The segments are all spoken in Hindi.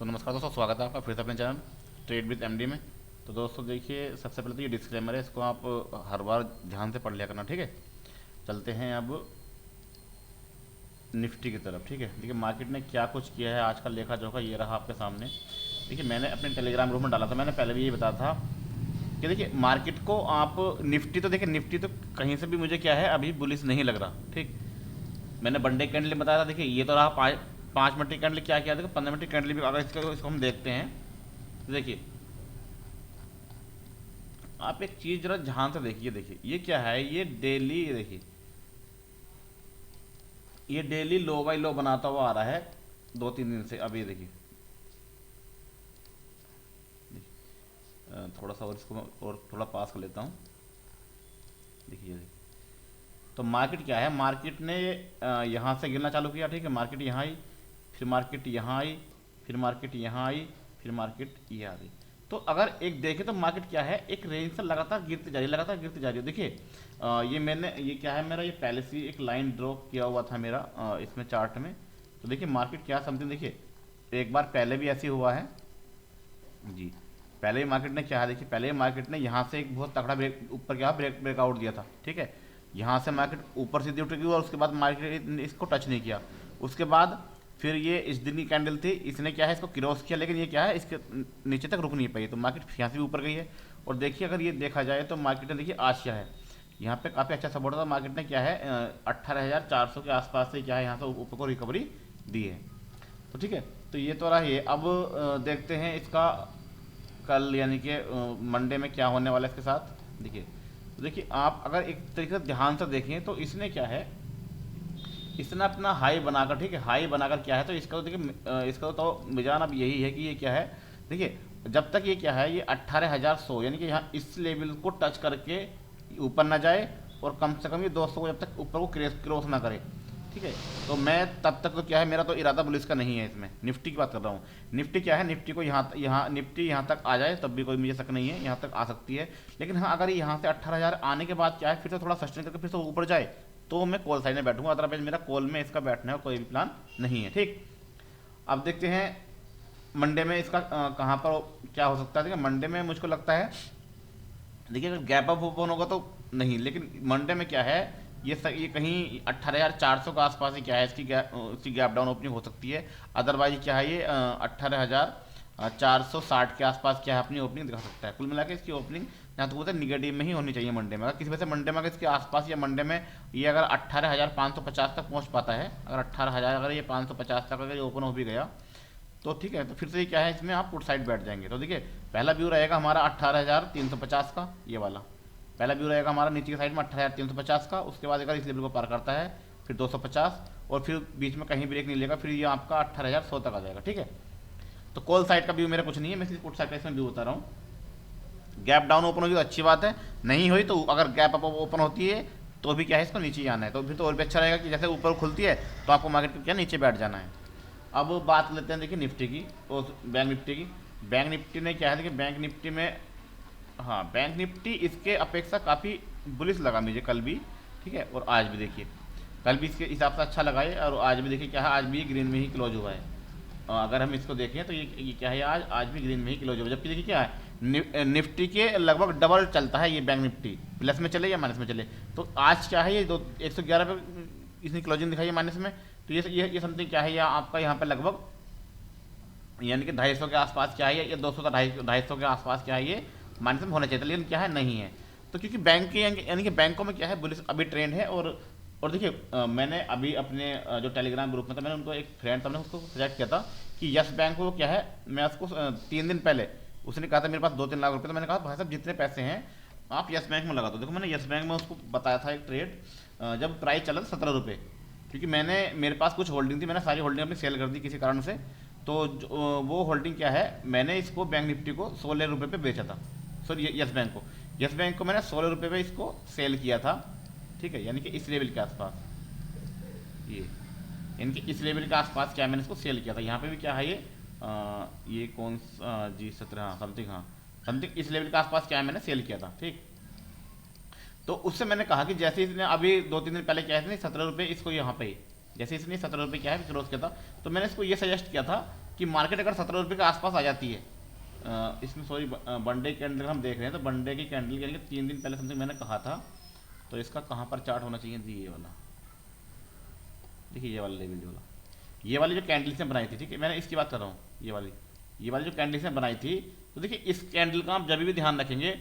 तो नमस्कार दोस्तों, स्वागत है आपका फिर से अपने चैनल ट्रेड विद एमडी में। तो दोस्तों देखिए, सबसे पहले तो ये डिस्क्लेमर है, इसको आप हर बार ध्यान से पढ़ लिया करना, ठीक है। चलते हैं अब निफ्टी की तरफ, ठीक है। देखिए मार्केट ने क्या कुछ किया है आज का लेखा जोखा ये रहा आपके सामने। देखिए मैंने अपने टेलीग्राम ग्रुप में डाला था, मैंने पहले भी ये बताया था कि देखिए मार्केट को आप निफ्टी तो देखिए, निफ्टी तो कहीं से भी मुझे क्या है अभी बुलिश नहीं लग रहा, ठीक। मैंने वनडे कैंडल बताया था, देखिए ये तो रहा 5 मिनट की कैंडल, क्या किया देखो 15 मिनट की कैंडल भी, अगर इसको हम देखते हैं तो देखिए आप एक चीज़ जरा ध्यान से देखिए। देखिए ये क्या है, ये डेली, देखिए ये डेली लो बाई लो बनाता हुआ आ रहा है 2-3 दिन से। अब ये देखिए थोड़ा सा और इसको मैं और थोड़ा पास कर लेता हूँ। देखिए तो मार्केट क्या है, मार्केट ने यहाँ से गिरना चालू किया, ठीक है। मार्केट यहाँ आई, फिर मार्केट यहाँ आई, फिर मार्केट यहाँ आई, फिर मार्केट ये आ गई। तो अगर एक देखें तो मार्केट क्या है, एक रेंज से लगातार गिरती जा रही है, लगातार गिरती जा रही है। देखिए ये मैंने, ये क्या है मेरा, ये पहले से एक लाइन ड्रॉ किया हुआ था मेरा इसमें चार्ट में। तो देखिए मार्केट क्या समथिंग, देखिए एक बार पहले भी ऐसे हुआ है जी। पहले ही मार्केट ने क्या है, देखिए पहले ही मार्केट ने यहाँ से एक बहुत तगड़ा ब्रेक ऊपर क्या ब्रेकआउट दिया था, ठीक है। यहाँ से मार्केट ऊपर सीधी उठ गई और उसके बाद मार्केट ने इसको टच नहीं किया। उसके बाद फिर ये इस दिन की कैंडल थी, इसने क्या है इसको क्रॉस किया, लेकिन ये क्या है इसके नीचे तक रुक नहीं पाई, तो मार्केट यहाँ से भी ऊपर गई है। और देखिए अगर ये देखा जाए तो मार्केट ने देखिए आज क्या है, यहाँ पे काफ़ी अच्छा सपोर्ट था। मार्केट ने क्या है 18,400 के आसपास से क्या है यहाँ से ऊपर को रिकवरी दी है। तो ठीक है, तो ये तो रहा ये। अब देखते हैं इसका कल यानी कि मंडे में क्या होने वाला है इसके साथ। देखिए तो देखिए आप अगर एक तरीके से ध्यान से देखें तो इसने क्या है, इसने अपना हाई बनाकर, ठीक है, हाई बनाकर क्या है, तो इसका तो देखिए इसका तो मिजान अब यही है कि ये क्या है, देखिए जब तक ये क्या है, ये 18,100 यानी कि यहाँ इस लेवल को टच करके ऊपर ना जाए और कम से कम ये 200 को जब तक ऊपर को क्रॉस ना करे, ठीक है। तो मैं तब तक तो क्या है, मेरा तो इरादा बुलिश का नहीं है इसमें, निफ्टी की बात कर रहा हूँ। निफ्टी क्या है, निफ्टी को यहाँ निफ्टी यहाँ तक आ जाए तब भी कोई मुझे शक नहीं है, यहाँ तक आ सकती है। लेकिन हाँ अगर यहाँ से 18,000 आने के बाद क्या है, फिर से थोड़ा सस्टेन करके फिर से ऊपर जाए तो मैं कॉल साइड में बैठूंगा, अदरवाइज मेरा कॉल में इसका बैठने का कोई भी प्लान नहीं है, ठीक। अब देखते हैं मंडे में इसका कहाँ पर क्या हो सकता है। देखिए मंडे में मुझको लगता है, देखिए अगर गैप अप ओपन होगा तो नहीं, लेकिन मंडे में क्या है, ये कहीं 18,400 के आसपास ही क्या है इसकी गैप डाउन ओपनिंग हो सकती है। अदरवाइज क्या है ये 18,460 के आसपास क्या है अपनी ओपनिंग दिखा सकता है। कुल मिला के इसकी ओपनिंग यहाँ तो बोलते हैं निगेटिव में ही होनी चाहिए मंडे में। अगर किसी वजह से मंडे में अगर इसके आसपास या मंडे में ये अगर 18,550 तक पहुँच पाता है, अगर 18,000 अगर ये 550 तक अगर ये ओपन हो भी गया तो ठीक है, तो फिर से ये क्या है, इसमें आप पुट साइड बैठ जाएंगे। तो देखिए पहला व्यू रहेगा हमारा 18,350 का, ये वाला पहला व्यू रहेगा हमारा नीचे की साइड में 18,350 का। उसके बाद अगर इस लेवल को पार करता है फिर 250 और फिर बीच में कहीं ब्रेक नहीं लेगा, फिर ये आपका 18,100 तक आ जाएगा, ठीक है। तो कॉल साइड का व्यू मेरा कुछ नहीं है, मैं सिर्फ पुट साइड का इसमें व्यू बता रहा हूँ। गैप डाउन ओपन होगी तो अच्छी बात है, नहीं हुई तो अगर गैप अप ओपन होती है तो भी क्या है इसको नीचे ही आना है, तो फिर तो और भी अच्छा रहेगा कि जैसे ऊपर खुलती है तो आपको मार्केट को क्या नीचे बैठ जाना है। अब बात लेते हैं देखिए निफ्टी की और बैंक निफ्टी की। बैंक निफ्टी ने क्या है, देखिए बैंक निफ्टी में, हाँ बैंक निफ्टी इसके अपेक्षा काफ़ी बुलिश लगा मुझे कल भी, ठीक है। और आज भी देखिए, कल भी इसके हिसाब से अच्छा लगा है और आज भी देखिए क्या है, आज भी ग्रीन में ही क्लोज हुआ है। अगर हम इसको देखें तो ये क्या है, आज भी ग्रीन में ही क्लोज हुआ है। जबकि देखिए क्या है, निफ्टी के लगभग डबल चलता है ये बैंक निफ्टी, प्लस में चले या माइनस में चले। तो आज क्या है, ये 111 पे इसने क्लोजिंग दिखाई है माइनस में। तो ये समथिंग क्या है, या आपका यहाँ पे लगभग यानी कि 250 के आसपास क्या है, या 200 का 250 के आसपास क्या है, ये माइनस में होना चाहिए, लेकिन क्या है नहीं है। तो क्योंकि बैंक के यानी कि बैंकों में क्या है बुलिश अभी ट्रेंड है। और देखिए मैंने अभी अपने जो टेलीग्राम ग्रुप में था, मैंने उनको एक फ्रेंड था, मैंने उसको सजेस्ट किया था कि यस बैंक को क्या है, मैं उसको 3 दिन पहले उसने कहा था मेरे पास 2-3 लाख रुपए, तो मैंने कहा भाई साहब जितने पैसे हैं आप यस बैंक में लगा दो। देखो मैंने यस बैंक में उसको बताया था एक ट्रेड, जब प्राइस चला था 17 रुपये, क्योंकि मेरे पास कुछ होल्डिंग थी, मैंने सारी होल्डिंग अपनी सेल कर दी किसी कारण से। तो वो होल्डिंग क्या है, मैंने इसको बैंक निफ्टी को 16 रुपये पे बेचा था, सॉरी यस बैंक को मैंने 16 रुपये पे इसको सेल किया था, ठीक है। यानी कि इस लेवल के आसपास, ये यानी कि इस लेवल के आसपास क्या मैंने इसको सेल किया था। यहाँ पे भी क्या है ये कौन जी 17 समथिंग, हाँ समथिंग इस लेवल के आसपास क्या है मैंने सेल किया था, ठीक। तो उससे मैंने कहा कि जैसे इसने अभी 2-3 दिन पहले क्या है 17 रुपये इसको यहाँ पे, जैसे इसने 17 रुपये क्या है क्रॉस किया था, तो मैंने इसको ये सजेस्ट किया था कि मार्केट अगर 17 रुपये के आसपास आ जाती है, इसमें सॉरी वनडे कैंडल हम देख रहे हैं, तो वनडे की कैंडल के लिए 3 दिन पहले समथिंग मैंने कहा था, तो इसका कहाँ पर चार्ट होना चाहिए जी, ये वाला देखिए, ये वाला लेवल, ये वाली जो कैंडल से बनाई थी, ठीक है, मैंने इसकी बात कर रहा हूँ, ये वाली जो कैंडल से बनाई थी, तो देखिए इस कैंडल का आप जब भी ध्यान रखेंगे,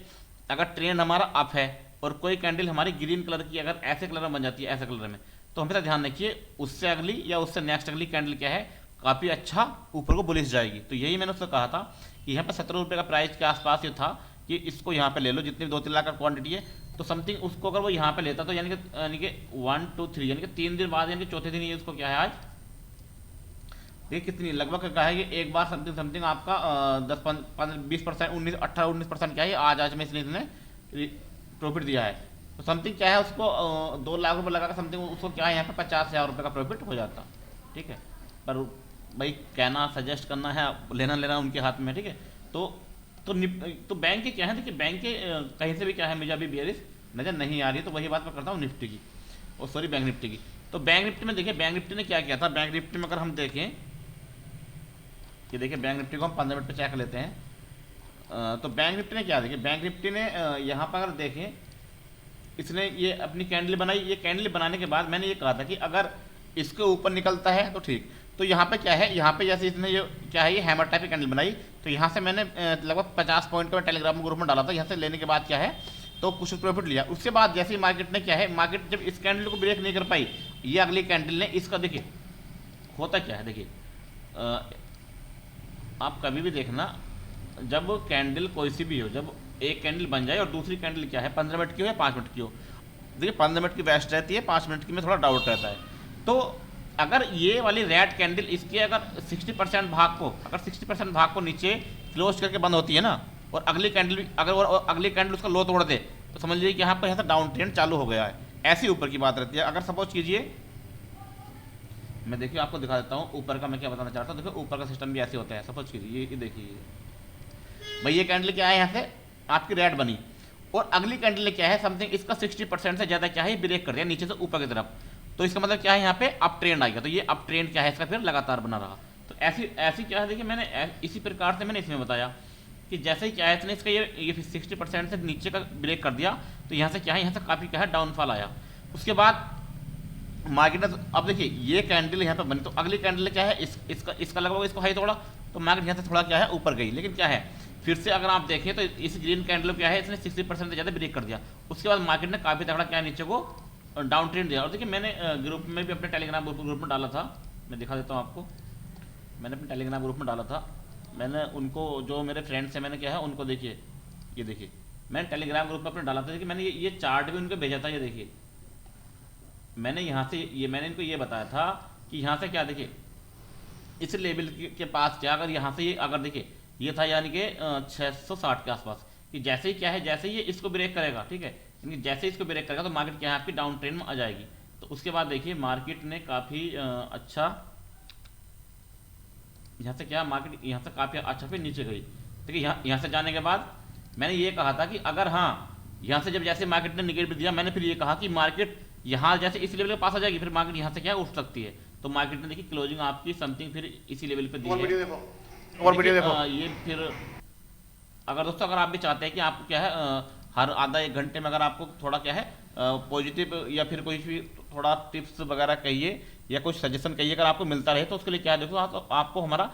अगर ट्रेंड हमारा अप है और कोई कैंडल हमारी ग्रीन कलर की अगर ऐसे कलर में बन जाती है, ऐसे कलर में, तो हमेशा ध्यान रखिए उससे अगली या उससे नेक्स्ट अगली कैंडल क्या है, काफ़ी अच्छा ऊपर को बुलिश जाएगी। तो यही मैंने उससे कहा था कि यहाँ पर 17 रुपये का प्राइस के आसपास ये था कि इसको यहाँ पे ले लो, जितनी 2-3 लाख का क्वांटिटी है, तो समथिंग उसको अगर वो यहाँ पे लेता तो यानी कि 1 2 3 यानी कि 3 दिन बाद, यानी कि चौथे दिन ये उसको क्या है आज, ये कितनी लगभग क्या है, ये एक बार समथिंग समथिंग आपका 10-15-20%, 18-19% क्या है आज में इसने प्रॉफिट दिया है। तो समथिंग क्या है उसको 2 लाख रुपये लगा कर समथिंग उसको क्या है यहाँ पे 50,000 रुपये का प्रॉफिट हो जाता, ठीक है। पर भाई कहना, सजेस्ट करना है, लेना लेना उनके हाथ में, ठीक है। तो बैंक के क्या है, देखिए बैंक के कहीं से भी क्या है मुझे अभी बेयरिश नज़र नहीं आ रही है, तो वही बात मैं करता हूँ निफ्टी की, और सॉरी बैंक निफ्टी की। तो बैंक निफ्टी में देखिए, बैंक निफ्टी ने क्या किया था, बैंक निफ्टी में अगर हम देखें कि देखिए बैंक निफ्टी को हम 15 मिनट पे चेक लेते हैं, तो बैंक निफ्टी ने क्या, देखिए बैंक निफ्टी ने यहाँ पर अगर देखें, इसने ये अपनी कैंडल बनाई, ये कैंडल बनाने के बाद मैंने ये कहा था कि अगर इसके ऊपर निकलता है तो ठीक। तो यहाँ पे क्या है, यहाँ पे जैसे इसने ये क्या है, ये हैमर टाइप की कैंडल बनाई, तो यहाँ से मैंने लगभग 50 पॉइंट का टेलीग्राम ग्रुप में डाला था, यहाँ से लेने के बाद क्या है, तो कुछ प्रॉफिट लिया। उसके बाद जैसे ही मार्केट ने क्या है, मार्केट जब इस कैंडल को ब्रेक नहीं कर पाई, ये अगली कैंडल ने इसका, देखिए होता क्या है, देखिए आप कभी भी देखना, जब कैंडल कोई सी भी हो, जब एक कैंडल बन जाए और दूसरी कैंडल क्या है 15 मिनट की हो या 5 मिनट की हो, देखिए 15 मिनट की बेस्ट रहती है, 5 मिनट की में थोड़ा डाउट रहता है। तो अगर ये वाली रेड कैंडल इसके अगर 60% भाग को, अगर 60% भाग को नीचे क्लोज करके बंद होती है ना, और अगली कैंडल अगर और अगली कैंडल उसका लो तोड़ दे, तो समझ लीजिए कि यहाँ पर यहाँ से डाउन ट्रेंड चालू हो गया है। ऐसी ऊपर की बात रहती है। अगर सपोज कीजिए, मैं देखिए आपको दिखा देता हूँ ऊपर का मैं क्या बताना चाहता हूँ। देखो ऊपर का सिस्टम भी ऐसे होता है। सपोज कीजिए ये देखिए भाई, ये कैंडल क्या है, यहाँ से आपकी रेड बनी, और अगली कैंडल क्या है, समथिंग इसका 60% से ज़्यादा क्या है ब्रेक कर दिया नीचे से ऊपर की तरफ, तो इसका मतलब क्या है, यहाँ पे अप ट्रेंड आएगा। तो ये अप ट्रेंड क्या है, इसका फिर लगातार बना रहा। तो ऐसी क्या है, देखिए मैंने इसी प्रकार से मैंने इसमें बताया कि जैसे ही क्या है इसने इसका ये 60% से नीचे का ब्रेक कर दिया, तो यहाँ से क्या है, यहाँ से काफ़ी क्या है डाउनफॉल आया। उसके बाद मार्केट ने, अब देखिए ये कैंडल यहाँ पे बनी, तो अगली कैंडल क्या है, इसका लगभग इसको हाई तोड़ा, तो मार्केट यहाँ से थोड़ा क्या है ऊपर गई। लेकिन क्या है, फिर से अगर आप देखें तो इस ग्रीन कैंडल क्या है, इसने 60% से ज़्यादा ब्रेक कर दिया। उसके बाद मार्केट ने काफ़ी तगड़ा क्या है नीचे को डाउन ट्रेंड दिया। और देखिए मैंने ग्रुप में भी अपने टेलीग्राम ग्रुप में डाला था, मैं दिखा देता हूँ आपको। मैंने अपने टेलीग्राम ग्रुप में डाला था, मैंने उनको, जो मेरे फ्रेंड्स हैं, मैंने क्या है उनको, देखिए ये देखिए मैंने टेलीग्राम ग्रुप में अपने डाला था। देखिए मैंने ये चार्ट भी उनको भेजा था। ये देखिए मैंने यहाँ से मैंने इनको ये बताया था कि यहाँ से क्या, देखिए इस लेवल के पास क्या, अगर यहाँ से ये अगर देखिए ये था यानी कि 660 के आसपास, कि जैसे ही क्या है, जैसे ही ये इसको ब्रेक करेगा, ठीक है, यानी जैसे ही इसको ब्रेक करेगा तो मार्केट क्या है आपकी डाउन ट्रेंड में आ जाएगी। तो उसके बाद देखिए मार्केट ने काफ़ी अच्छा, यहाँ से क्या मार्केट यहाँ से काफ़ी अच्छा फिर नीचे गई। ठीक है, यहाँ से जाने के बाद मैंने ये कहा था कि अगर हाँ यहाँ से जब जैसे मार्केट ने निगेटिव दिया, मैंने फिर ये कहा कि मार्केट यहाँ जैसे इस लेवल के पास आ जाएगी, फिर मार्केट यहाँ से क्या उठ सकती है। तो मार्केट ने देखिए क्लोजिंग आपकी समथिंग फिर इसी लेवल पे दी है। और वीडियो देखो ये फिर अगर दोस्तों अगर आप भी चाहते हैं कि आपको क्या है हर आधा एक घंटे में अगर आपको थोड़ा क्या है पॉजिटिव या फिर कोई भी थोड़ा टिप्स वगैरह कहिए या कुछ सजेशन कहिए अगर आपको मिलता रहे, तो उसके लिए क्या है देखो आपको हमारा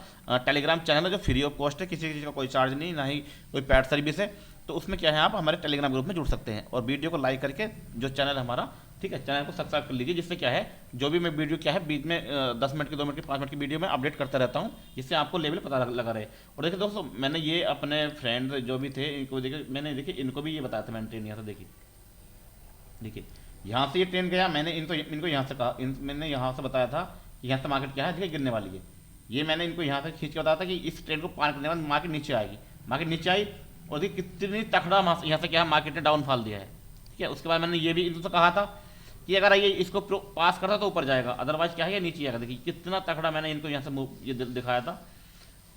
टेलीग्राम चैनल है जो फ्री ऑफ कॉस्ट है, किसी चीज़ का कोई चार्ज नहीं, ना ही कोई पैड सर्विस है। तो उसमें क्या है आप हमारे टेलीग्राम ग्रुप में जुड़ सकते हैं और वीडियो को लाइक करके जो चैनल हमारा, ठीक है, चैनल को सब्सक्राइब कर लीजिए, जिससे क्या है जो भी मैं वीडियो क्या है बीच में 10 मिनट की 2 मिनट की 5 मिनट की वीडियो में अपडेट करता रहता हूँ, जिससे आपको लेवल पता लगा रहे। और देखिए दोस्तों मैंने ये अपने फ्रेंड जो भी थे इनको देखिए, मैंने देखिए इनको भी ये बताया था मैंने ट्रेन यहाँ से, देखिए यहाँ से ये ट्रेन गया, मैंने इनको यहाँ से कहा, मैंने यहाँ से बताया था कि यहाँ से मार्केट क्या है देखिए गिरने वाली है। ये मैंने इनको यहाँ से खींच के बताया था कि इस ट्रेन को पार करने के बाद मार्केट नीचे आएगी। मार्केट नीचे आई और देखिए कितनी तकड़ा यहाँ से क्या है मार्केट ने डाउनफॉल दिया है। ठीक है, उसके बाद मैंने ये भी इनको कहा था कि अगर ये इसको पास करता तो ऊपर जाएगा, अदरवाइज क्या है ये नीचे आएगा। देखिए कितना तकड़ा मैंने इनको यहाँ से ये दिखाया था।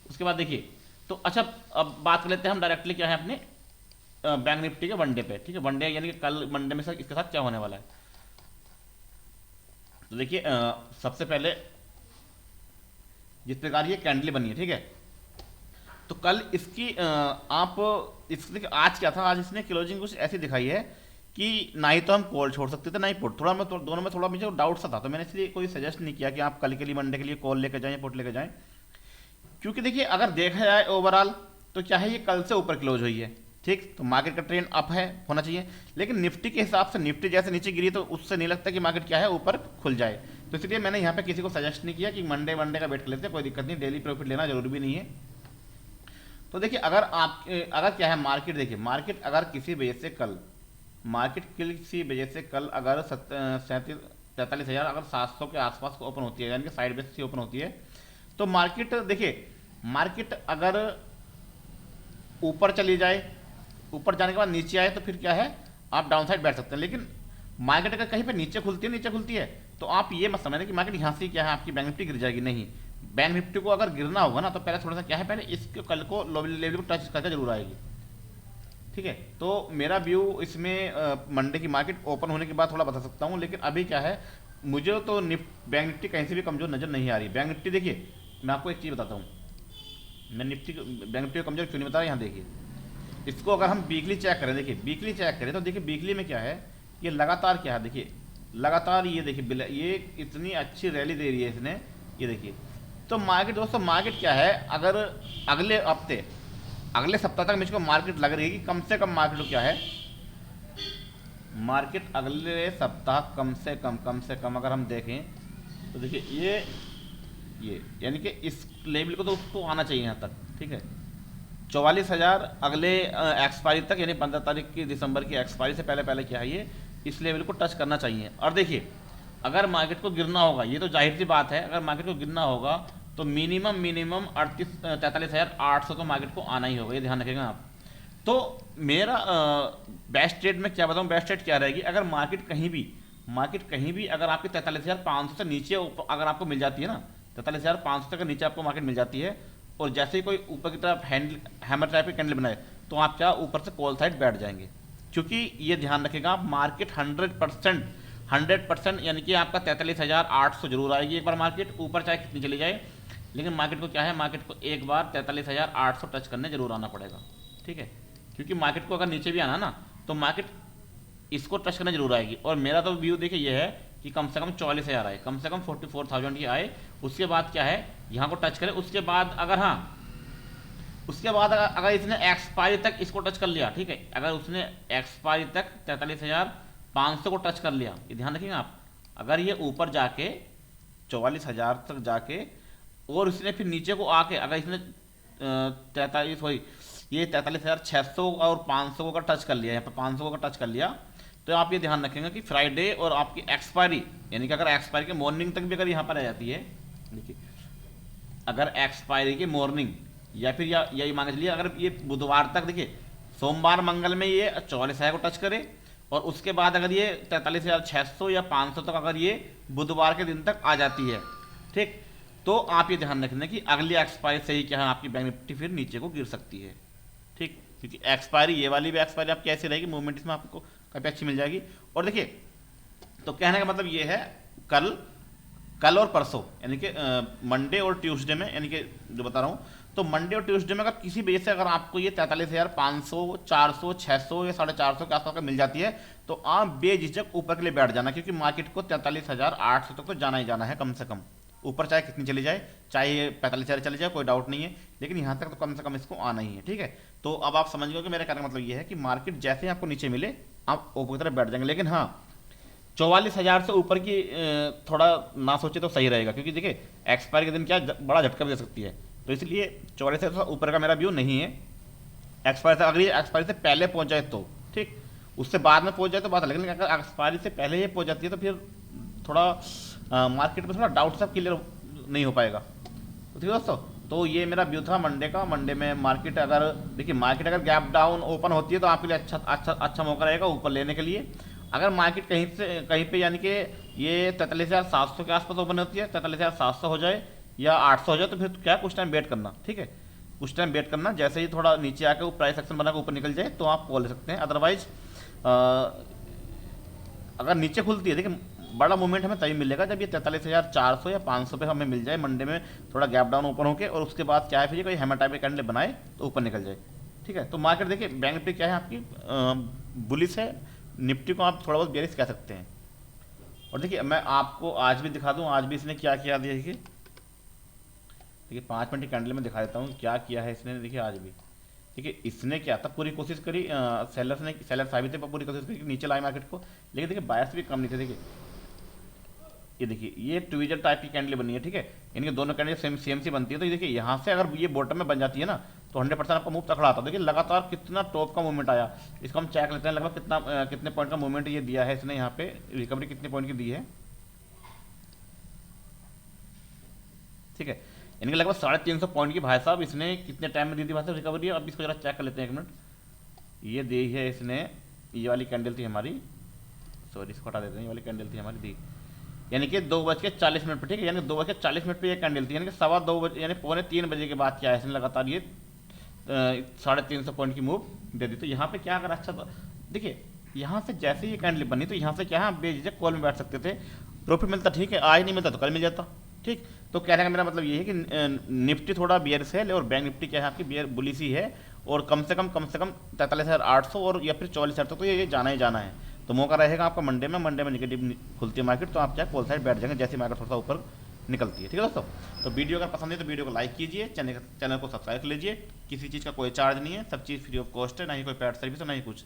उसके बाद देखिए तो अच्छा अब बात कर लेते हैं हम डायरेक्टली क्या है अपने बैंक निफ्टी के वनडे पे। ठीक है, वनडे यानी कि कल वनडे में इसके साथ क्या होने वाला है। तो देखिए सबसे पहले जिस प्रकार ये कैंडल बनी है, ठीक है। तो कल इसकी आप इसके आज क्या था, आज इसने क्लोजिंग कुछ ऐसी दिखाई है कि ना ही तो हम कॉल छोड़ सकते थे ना ही पुट, थोड़ा मैं दोनों में थोड़ा मुझे डाउट सा था, तो मैंने इसलिए कोई सजेस्ट नहीं किया कि आप कल के लिए मंडे के लिए कॉल लेकर जाएं या पुट लेकर जाएं। क्योंकि देखिए अगर देखा जाए ओवरऑल तो क्या है, ये कल से ऊपर क्लोज हुई है, ठीक, तो मार्केट का ट्रेंड अप है, होना चाहिए। लेकिन निफ्टी के हिसाब से निफ्टी जैसे नीचे गिरी तो उससे नहीं लगता कि मार्केट क्या है ऊपर खुल जाए, तो इसलिए मैंने यहाँ पे किसी को सजेस्ट नहीं किया कि मंडे का वेट कर लेते हैं, कोई दिक्कत नहीं, डेली प्रॉफिट लेना जरूरी भी नहीं है। तो देखिए अगर क्या है मार्केट, देखिए मार्केट अगर किसी वजह से कल अगर 43,000 अगर 700 के आसपास को ओपन होती है, यानी कि साइड बेस से ओपन होती है, तो मार्केट देखिए मार्केट अगर ऊपर चली जाए, ऊपर जाने के बाद नीचे आए तो फिर क्या है, आप डाउन साइड बैठ सकते हैं। लेकिन मार्केट अगर कहीं पे नीचे खुलती है तो आप ये मत समझना कि मार्केट यहाँ से क्या है आपकी बैंक निफ्टी गिर जाएगी, नहीं। बैंक निफ्टी को अगर गिरना होगा ना तो पहले थोड़ा सा क्या है, पहले इसके कल को लेवल को टच करके जरूर आएगी, ठीक है। तो मेरा व्यू इसमें मंडे की मार्केट ओपन होने के बाद थोड़ा बता सकता हूँ, लेकिन अभी क्या है, मुझे तो बैंक निफ्टी कहीं से भी कमजोर नजर नहीं आ रही। बैंक निफ्टी देखिए मैं आपको एक चीज़ बताता हूँ, मैं बैंक निफ्टी को कमजोर क्यों नहीं बता रहा, यहाँ देखिए इसको अगर हम वीकली चेक करें, देखिए वीकली चेक करें तो देखिए वीकली में क्या है, ये लगातार क्या है, देखिए लगातार ये देखिए ये इतनी अच्छी रैली दे रही है इसने, ये देखिए। तो मार्केट दोस्तों, मार्केट क्या है, अगर अगले सप्ताह तक मुझको मार्केट लग रही है कि कम से कम मार्केट क्या है, मार्केट अगले सप्ताह कम से कम अगर हम देखें तो देखिए ये यानी कि इस लेवल को तो उसको आना चाहिए यहाँ तक, ठीक है। 44,000 अगले एक्सपायरी तक, यानी 15 तारीख की दिसंबर की एक्सपायरी से पहले क्या है, ये इस लेवल को टच करना चाहिए। और देखिए अगर मार्केट को गिरना होगा, ये तो जाहिर सी बात है, अगर मार्केट को गिरना होगा तो मिनिमम 43,800 तो मार्केट को आना ही होगा, ये ध्यान रखेगा आप। तो मेरा बेस्ट ट्रेड में क्या बताऊँ, बेस्ट ट्रेड क्या रहेगी, अगर मार्केट कहीं भी अगर आपके 43,500 से नीचे अगर आपको मिल जाती है ना, 43,500 तक नीचे आपको मार्केट मिल जाती है, और जैसे ही कोई ऊपर की तरफ हैमर टाइप की कैंडल बनाए तो आप क्या ऊपर से कॉल साइड बैठ जाएंगे। क्योंकि ये ध्यान रखेगा आप, मार्केट 100% यानी कि आपका 43,800 जरूर आएगी एक बार मार्केट, ऊपर चाहे कितनी चली जाए, लेकिन मार्केट को क्या है, मार्केट को एक बार 43,800 टच करने जरूर आना पड़ेगा, ठीक है। क्योंकि मार्केट को अगर नीचे भी आना ना तो मार्केट इसको टच करने जरूर आएगी। और मेरा तो व्यू देखिए ये है कि कम से कम 44,000 आए, कम से कम 44,000 ही आए, उसके बाद क्या है यहाँ को टच करे, उसके बाद अगर अगर इसने एक्सपायरी तक इसको टच कर लिया, ठीक है, अगर उसने एक्सपायरी तक 43,500 को टच कर लिया, ये ध्यान रखिएगा आप, अगर ये ऊपर जाके 44,000 तक जाके और इसने फिर नीचे को आके अगर इसने 43,600 और 500 को अगर टच कर लिया, यहाँ पे 500 को अगर टच कर लिया, तो आप ये ध्यान रखेंगे कि फ्राइडे और आपकी एक्सपायरी, यानी कि अगर एक्सपायरी के मॉर्निंग तक भी अगर यहाँ पर आ जाती है, देखिए अगर एक्सपायरी के मॉर्निंग या फिर यही मान के चलिए अगर ये बुधवार तक, देखिए सोमवार मंगल में ये 44,000 को टच करे, और उसके बाद अगर ये 43,600 या 500 तक अगर ये बुधवार के दिन तक आ जाती है, ठीक, तो आप ये ध्यान रखना कि अगली एक्सपायरी से ही क्या है आपकी बैंक निफ्टी फिर नीचे को गिर सकती है, ठीक। क्योंकि एक्सपायरी, ये वाली भी एक्सपायरी आप कैसे रहेगी, मूवमेंट इसमें आपको काफ़ी अच्छी मिल जाएगी। और देखिए तो कहने का मतलब ये है, कल और परसों यानी कि मंडे और ट्यूसडे में, यानी कि जो बता रहा हूँ, तो मंडे और ट्यूसडे में अगर किसी वजह से अगर आपको ये 43,500, 400, 600 या 450 के आसपास मिल जाती है, तो आप बेझिझक ऊपर के लिए बैठ जाना, क्योंकि मार्केट को 43,800 तक तो जाना ही जाना है कम से कम, ऊपर चाहे कितनी चली जाए, चाहे 45,000 चली जाए, कोई डाउट नहीं है, लेकिन यहाँ तक तो कम से कम इसको आना ही है, ठीक है। तो अब आप समझ गए कि मेरा कहने का मतलब ये है कि मार्केट जैसे ही आपको नीचे मिले आप ऊपर की तरफ बैठ जाएंगे। लेकिन हाँ, 44,000 से ऊपर की थोड़ा ना सोचे तो सही रहेगा, क्योंकि देखिए एक्सपायरी के दिन क्या बड़ा झटका भी दे सकती है, तो इसलिए 44,000 से ऊपर का मेरा व्यू नहीं है। एक्सपायरी से अगर ये एक्सपायरी से पहले पहुंच जाए तो ठीक, उससे बाद में पहुंच जाए तो बात है, लेकिन अगर एक्सपायरी से पहले ही पहुंच जाती है तो फिर थोड़ा मार्केट में थोड़ा डाउट सब क्लियर नहीं हो पाएगा। तो ठीक है दोस्तों, तो ये मेरा व्यू था मंडे का। मंडे में मार्केट अगर देखिए, मार्केट अगर गैप डाउन ओपन होती है तो आपके लिए अच्छा मौका रहेगा ऊपर लेने के लिए। अगर मार्केट कहीं पे यानी कि ये 43,700 के आसपास ओपन होती है, 43,700 हो जाए या 800 हो जाए, तो फिर क्या कुछ टाइम वेट करना, ठीक है, कुछ टाइम वेट करना। जैसे ही थोड़ा नीचे आके वो प्राइस एक्शन बना के ऊपर निकल जाए तो आप कॉल ले सकते हैं। अदरवाइज अगर नीचे खुलती है, देखिए बड़ा मूवमेंट हमें तभी मिलेगा जब ये 43,400 या 500 पे हमें मिल जाए मंडे में, थोड़ा गैप डाउन ओपन होके, और उसके बाद क्या है फिर कोई हैमर टाइप के कैंडल बनाए तो ऊपर निकल जाए। ठीक है, तो मार्केट देखिए बैंक निफ्टी क्या है आपकी बुलिश है, निफ्टी को आप थोड़ा बहुत बेरिश कह सकते हैं। और देखिए मैं आपको आज भी दिखा दूं, आज भी इसने क्या किया देखिए, देखिए 5 मिनट की कैंडल में दिखा देता हूँ क्या किया है इसने। देखिए आज भी देखिए इसने क्या था, पूरी कोशिश करी सेलर साबित है, पूरी कोशिश करी कि नीचे लाए मार्केट को, लेकिन देखिए बायर्स भी कम नहीं थे। देखिए ये देखिए ये ट्विजर टाइप की कैंडल बनी है। ठीक है, इनके दोनों कैंडल सेम सी बनती है। तो ये देखिए यहाँ से अगर ये बॉटम में बन जाती है ना तो 100% आपका मूव तकड़ा आता है। देखिए लगातार कितना टॉप का मूवमेंट आया, इसको हम चेक लेते हैं लगभग कितने पॉइंट का मूवमेंट ये दिया है इसने, यहाँ पे रिकवरी कितने पॉइंट की दी है। ठीक है, इनके लगभग 350 पॉइंट की भाई साहब इसने कितने टाइम में दी थी भाई साहब रिकवरी। अब इसको जरा चेक कर लेते हैं 1 मिनट। ये दी है इसने, ये वाली कैंडल थी हमारी, सॉरी इसको हटा देते हैं, ये वाली कैंडल थी हमारी दी, यानी कि 2:40 पर। ठीक है, यानी 2:40 पे ये कैंडल थी, यानी कि 2:15 यानी 2:45 के बाद क्या है इसने लगातार ये 350 पॉइंट की मूव दे दी। तो यहाँ पे क्या अगर अच्छा, तो देखिए यहाँ से जैसे ये कैंडल बनी तो यहाँ से क्या है बेझिझक कॉल में बैठ सकते थे, प्रॉफिट मिलता। ठीक है, आज नहीं मिलता तो कल मिल जाता। ठीक, तो कहने का मेरा मतलब ये है कि निफ्टी थोड़ा बियर्स है, और बैंक निफ्टी क्या है आपकी बियर बुलिश ही है, और कम से कम 43,800 और या फिर 44,000 तो ये जाना ही जाना है। तो मौका रहेगा आपका मंडे में निगेटिव खुलती है मार्केट, तो आप क्या कॉल साइड बैठ जाएंगे जैसे मार्केट थोड़ा सा ऊपर निकलती है। ठीक है दोस्तों, तो वीडियो अगर पसंद है तो वीडियो को लाइक कीजिए, चैनल को सब्सक्राइब कर लीजिए। किसी चीज़ का कोई चार्ज नहीं है, सब चीज़ फ्री ऑफ कॉस्ट है, ना ही कोई पेड सर्विस है ना ही कुछ।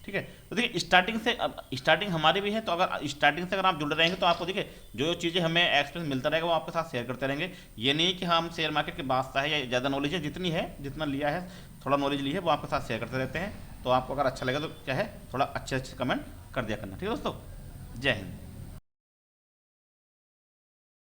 ठीक है, तो देखिए स्टार्टिंग हमारी भी है, तो अगर स्टार्टिंग से अगर आप जुड़े रहेंगे तो आपको देखिए जो चीज़ें हमें एक्सपीरियंस मिलता रहेगा वो आपके साथ शेयर करते रहेंगे। ये नहीं कि हम शेयर मार्केट के बादशाह है या ज़्यादा नॉलेज है, जितना लिया है थोड़ा नॉलेज ली है वो आपके साथ शेयर करते रहते हैं। तो आपको अगर अच्छा लगे तो क्या है थोड़ा अच्छे कमेंट कर दिया करना। ठीक है दोस्तों, जय हिंद।